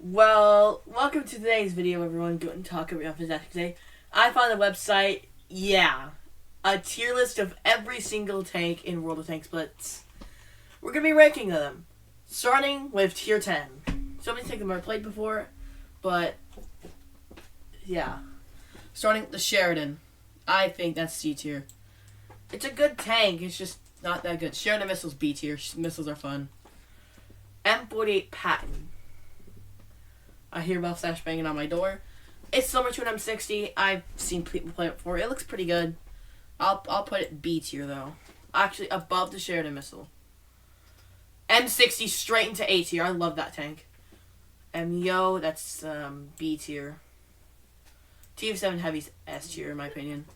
Well, welcome to today's video, everyone. Guten Tag, today. I found a website, a tier list of every single tank in World of Tanks Blitz. We're going to be ranking them, starting with tier 10. So many tanks I've never played before, but, yeah. Starting with the Sheridan. I think that's C tier. It's a good tank, it's just not that good. Sheridan missiles B tier, missiles are fun. M48 Patton. I hear about Slash banging on my door. It's similar to an M60. I've seen people play it before. It looks pretty good. I'll put it B tier though. Actually, above the Sheridan missile. M60 straight into A tier. I love that tank. Yo, that's B tier. T57 Heavy's S tier in my opinion.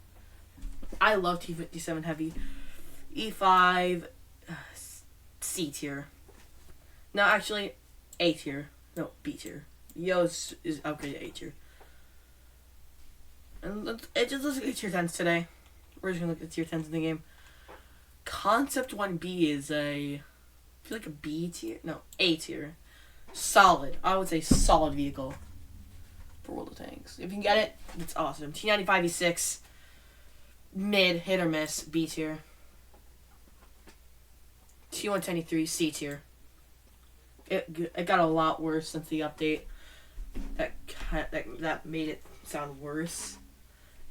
I love T57 Heavy. E5 C tier. No, actually A tier. No, B tier. Yo is upgraded to A tier. And it just looks like tier 10s today. We're just gonna look at tier 10s in the game. Concept 1B is I feel like a B tier? No, A tier. Solid. I would say solid vehicle for World of Tanks. If you can get it, it's awesome. T95 E6. Mid, hit or miss, B tier. T123, C tier. It got a lot worse since the update. That made it sound worse.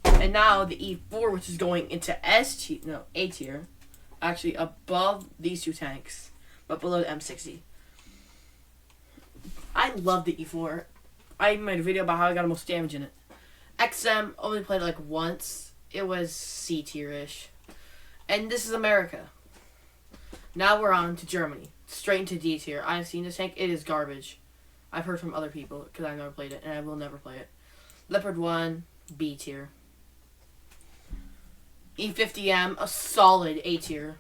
And now the E4, which is going into A tier, actually above these two tanks, but below the M60. I love the E4. I made a video about how I got the most damage in it. XM only played it like once. It was C tier-ish. And this is America. Now we're on to Germany. Straight into D tier. I've seen this tank. It is garbage. I've heard from other people because I've never played it and I will never play it. Leopard 1, B tier. E50M, a solid A tier.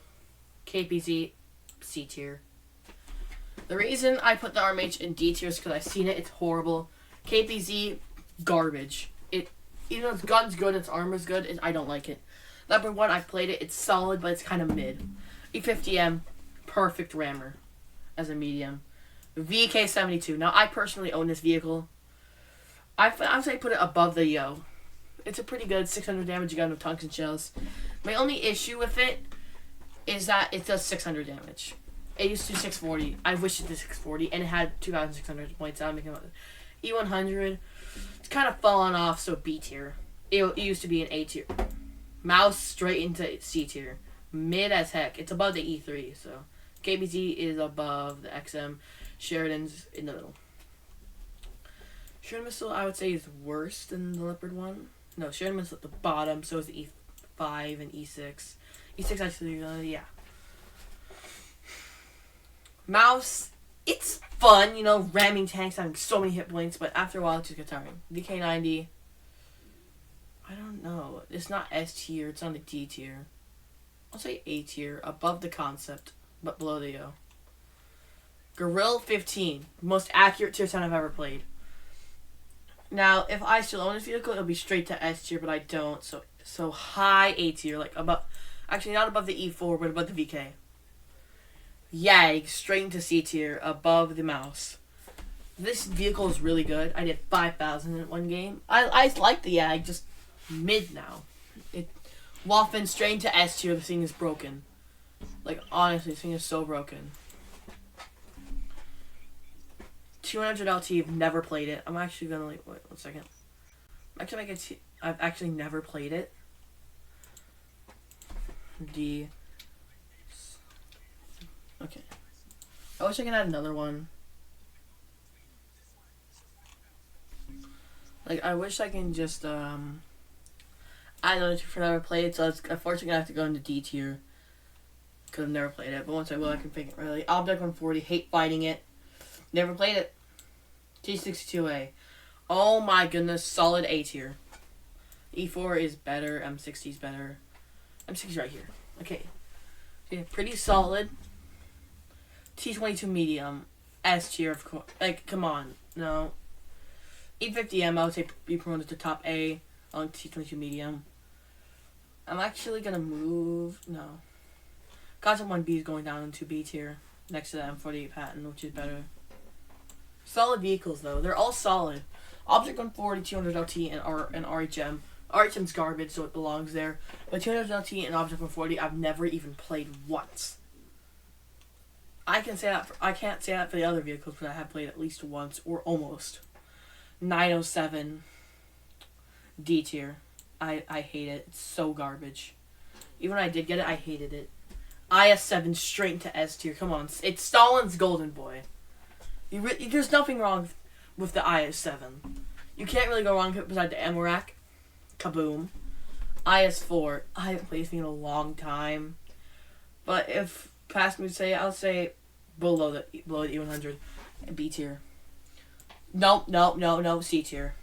KPZ, C tier. The reason I put the RMH in D tier is because I've seen it. It's horrible. KPZ, garbage. Even though its gun's good, its armor's good, I don't like it. Leopard 1, I've played it. It's solid, but it's kind of mid. E50M, perfect rammer as a medium. VK72. Now, I personally own this vehicle. I would say put it above the Yo. It's a pretty good 600 damage gun with tungsten shells. My only issue with it is that it does 600 damage. It used to do 640. I wish it did 640, and it had 2,600 points. I'm making E100. It's kind of fallen off, so B tier. It used to be an A tier. Mouse straight into C tier. Mid as heck. It's above the E3, so KBZ is above the XM. Sheridan's in the middle. Sheridan missile, I would say, is worse than the Leopard 1. No, Sheridan missile at the bottom, so is the E5 and E6. E6 actually, yeah. Mouse, it's fun, ramming tanks, having so many hit points, but after a while, it just gets tiring. VK90, I don't know. It's not S tier, it's on the D tier. I'll say A tier, above the concept, but below the Yo. Gorilla 15, most accurate tier 10 I've ever played. Now, if I still own this vehicle, it'll be straight to S tier, but I don't. So high A tier, like above, actually not above the E4, but above the VK. Yag, straight into C tier, above the Mouse. This vehicle is really good. I did 5,000 in one game. I like the Yag, just mid now. Waffen straight into S tier, the thing is broken. Like, honestly, this thing is so broken. 200 LT, I've never played it. I'm actually gonna, wait 1 second. I've actually never played it. D. Okay. I wish I could add another one. Like, I wish I can just, add another tier for never played it, so it's unfortunately gonna have to go into D tier. Because I've never played it, but once I will, I can pick it really. Object 140, hate fighting it. Never played it. T62A. Oh my goodness, solid A tier. E4 is better, M60 is better. M60 right here. Okay. Yeah, pretty solid. T22 medium. S tier, of course. Like, come on. No. E50M, I would say be promoted to top A on T22 medium. I'm actually gonna move. No. Concept 1B is going down into B tier. Next to the M48 Patton, which is better. Solid vehicles, though. They're all solid. Object 140, 200 LT, and RHM. RHM's garbage, so it belongs there. But 200 LT and Object 140, I've never even played once. I can't say that for the other vehicles, but I have played at least once, or almost. 907 D tier. I hate it. It's so garbage. Even when I did get it, I hated it. IS-7 straight into S tier. Come on, it's Stalin's golden boy. There's nothing wrong with the IS-7. You can't really go wrong beside the ammo rack. Kaboom. IS-4. I haven't played this thing in a long time. But if past me would say, I'll say below the E100. B tier. No, C tier.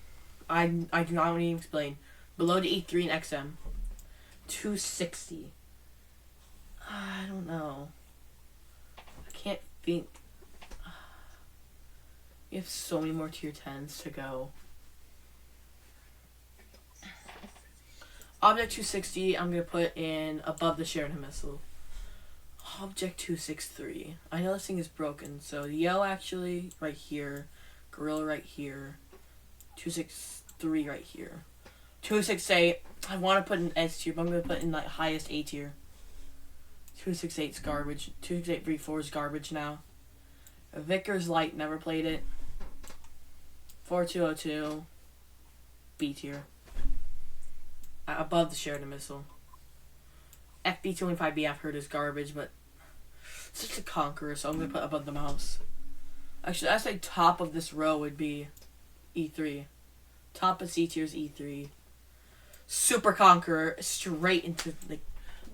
I do not want to even explain. Below the E3 and XM. 260. I don't know. I can't think. We have so many more tier 10s to go. Object 260, I'm going to put in above the Sheridan missile. Object 263. I know this thing is broken, so Yo actually right here. Gorilla right here. 263 right here. 268, I want to put in S tier, but I'm going to put in like highest A tier. 268's garbage. 268 is garbage now. Vickers Light, never played it. 4202, B tier. Above the Sheridan missile. FB-225B I've heard is garbage, but it's just a Conqueror, so I'm going to put above the mouse. Actually, I'd say top of this row would be E3. Top of C tier is E3. Super Conqueror, straight into the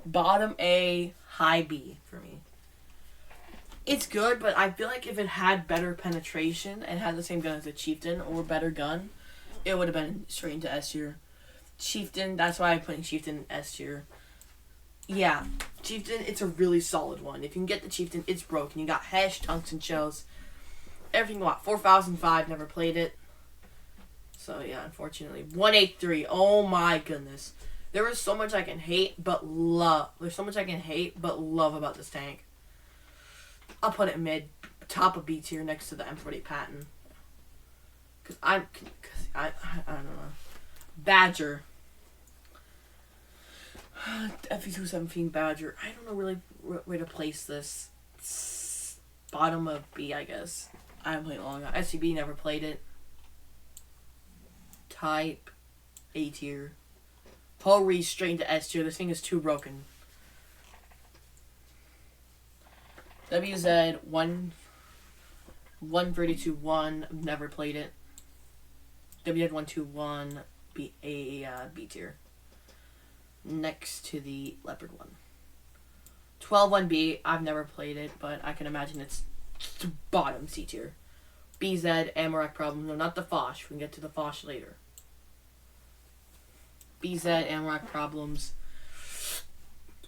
bottom A, high B for me. It's good, but I feel like if it had better penetration and had the same gun as a Chieftain or better gun, it would have been straight into S tier. Chieftain, that's why I'm putting Chieftain in S tier. Yeah, Chieftain, it's a really solid one. If you can get the Chieftain, it's broken. You got Hesh, Tungsten Shells, everything you want. 4005, never played it. So yeah, unfortunately. 183, oh my goodness. There is so much I can hate, but love. There's so much I can hate, but love about this tank. I'll put it mid, top of B tier next to the M48 Patton. Cause I don't know. Badger. FE217 Badger. I don't know really where to place this. It's bottom of B, I guess. I haven't played it long. SCB, never played it. Type A tier. Paul Reed straight into S tier. This thing is too broken. WZ 132-1. Never played it. WZ 121 B tier. Next to the Leopard one. 12-1B. I've never played it, but I can imagine it's bottom C tier. BZ Amorak problem. No, not the Foch. We can get to the Foch later. BZ Amorak problems.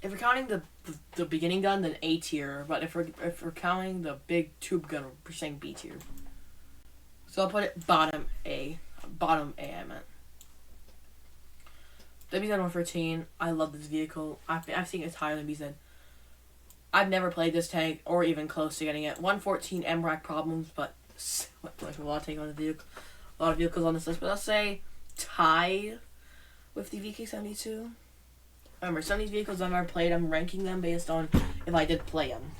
If we're counting the beginning gun, then A tier. But if we're counting the big tube gun, we're saying B tier. So I'll put it bottom A. Bottom A, I meant. WZ-113. I love this vehicle. I think it's higher than BZ. I've never played this tank or even close to getting it. 114 MRAC problems, but like a lot of tank on the vehicle, a lot of vehicles on this list. But I'll say tied with the VK72. Remember, some of these vehicles I've never played, I'm ranking them based on if I did play them.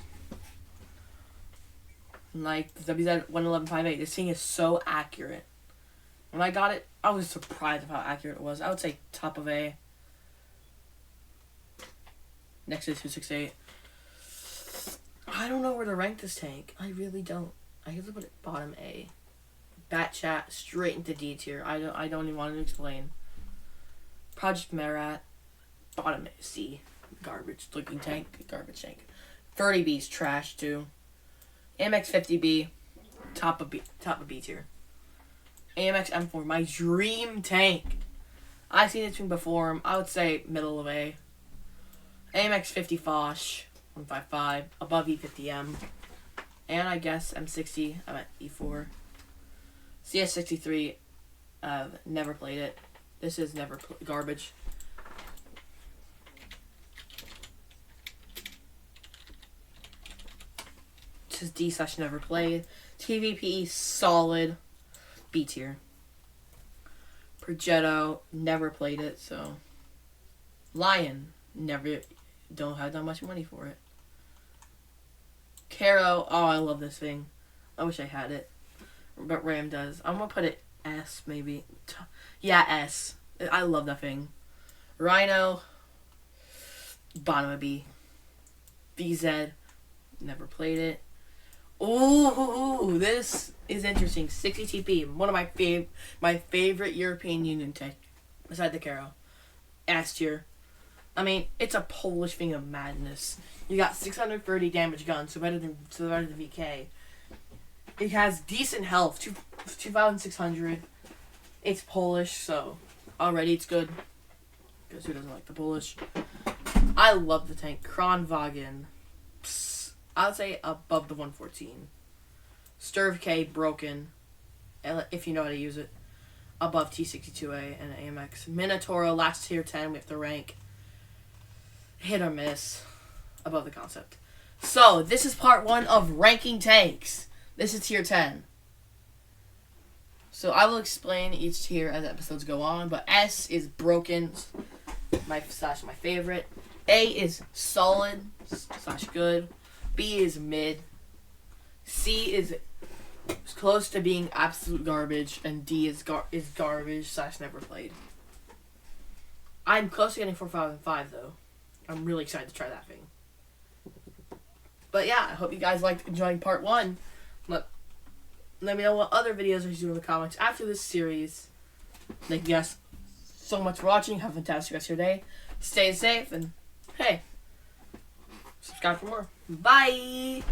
Like the WZ-111-58, this thing is so accurate. When I got it, I was surprised of how accurate it was. I would say top of A. Next to 268. I don't know where to rank this tank. I really don't. I have to put it bottom A. Bat Chat straight into D tier. I don't even want to explain. Project Merat, bottom A. C. Garbage looking tank. Garbage tank. 30B's trash too. AMX 50B, top of B tier. AMX M4, my dream tank. I've seen this thing before. I would say middle of A. AMX 50 Foch, 155, above E50M. And I guess M60, I'm at E4. CS63, never played it. This is garbage. S is D / never played. TVP, solid. B tier. Progetto, never played it, so. Lion, never, don't have that much money for it. Caro, oh, I love this thing. I wish I had it. But Ram does. I'm gonna put it S, maybe. Yeah, S. I love that thing. Rhino, bottom of B. VZ, never played it. Ooh, this is interesting. 60 TP, one of my favorite European Union tank, beside the Caro. S tier. I mean, it's a Polish thing of madness. You got 630 damage gun, so better than VK. It has decent health, 2,600. It's Polish, so already it's good. Because who doesn't like the Polish? I love the tank. Kronwagen. I would say above the 114. Sturv K, broken. If you know how to use it. Above T62A and AMX. Minotauro, last tier 10 with the rank. Hit or miss. Above the concept. So, this is part 1 of ranking tanks. This is tier 10. So, I will explain each tier as episodes go on. But S is broken. My favorite. A is solid / good. B is mid. C is close to being absolute garbage. And D is garbage / never played. I'm close to getting 4005 though. I'm really excited to try that thing. But yeah, I hope you guys liked enjoying part 1. Let me know what other videos I should do in the comments after this series. Thank you guys so much for watching. Have a fantastic rest of your day. Stay safe and hey, subscribe for more. Bye!